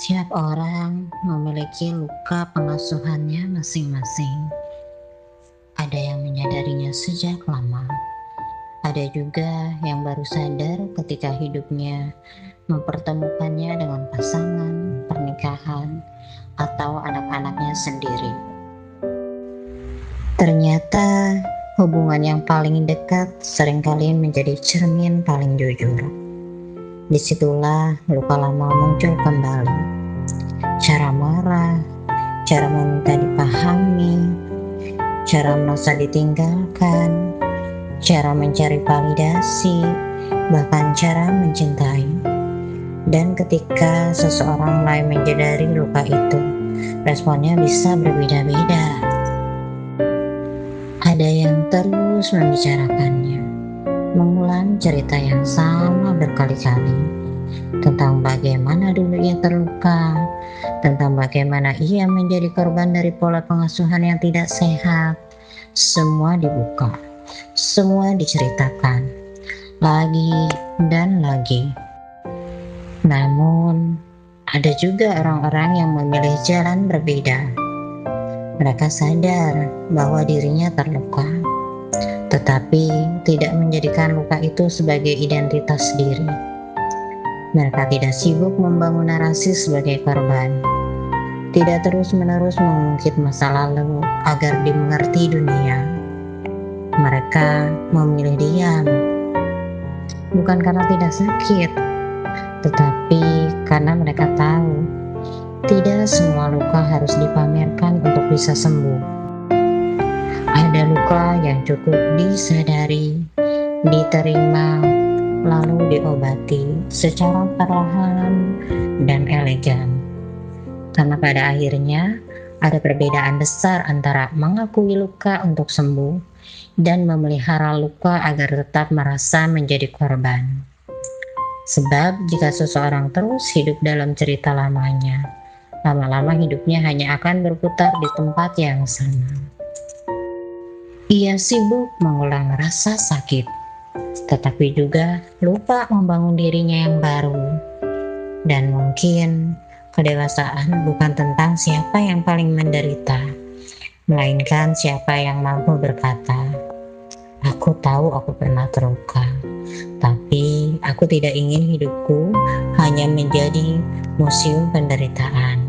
Setiap orang memiliki luka pengasuhannya masing-masing. Ada yang menyadarinya sejak lama, ada juga yang baru sadar ketika hidupnya mempertemukannya dengan pasangan, pernikahan, atau anak-anaknya sendiri. Ternyata hubungan yang paling dekat seringkali menjadi cermin paling jujur. Disitulah luka lama muncul kembali. Cara marah, cara meminta dipahami, cara merasa ditinggalkan, cara mencari validasi, bahkan cara mencintai. Dan ketika seseorang mulai menyadari luka itu, responnya bisa berbeda-beda. Ada yang terus membicarakannya, mengulang cerita yang sama berkali-kali tentang bagaimana dulu ia terluka, tentang bagaimana ia menjadi korban dari pola pengasuhan yang tidak sehat. Semua dibuka, semua diceritakan, lagi dan lagi. Namun, ada juga orang-orang yang memilih jalan berbeda. Mereka sadar bahwa dirinya terluka, tetapi tidak menjadikan luka itu sebagai identitas diri. Mereka tidak sibuk membangun narasi sebagai korban, tidak terus-menerus mengungkit masa lalu agar dimengerti dunia. Mereka memilih diam, bukan karena tidak sakit, tetapi karena mereka tahu tidak semua luka harus dipamerkan untuk bisa sembuh. Ada luka yang cukup disadari, diterima, lalu diobati secara perlahan dan elegan. Karena pada akhirnya ada perbedaan besar antara mengakui luka untuk sembuh dan memelihara luka agar tetap merasa menjadi korban. Sebab jika seseorang terus hidup dalam cerita lamanya, lama-lama hidupnya hanya akan berputar di tempat yang sama. Ia sibuk mengulang rasa sakit, tetapi juga lupa membangun dirinya yang baru. Dan mungkin kedewasaan bukan tentang siapa yang paling menderita, melainkan siapa yang mampu berkata, "Aku tahu aku pernah terluka, tapi aku tidak ingin hidupku hanya menjadi museum penderitaan."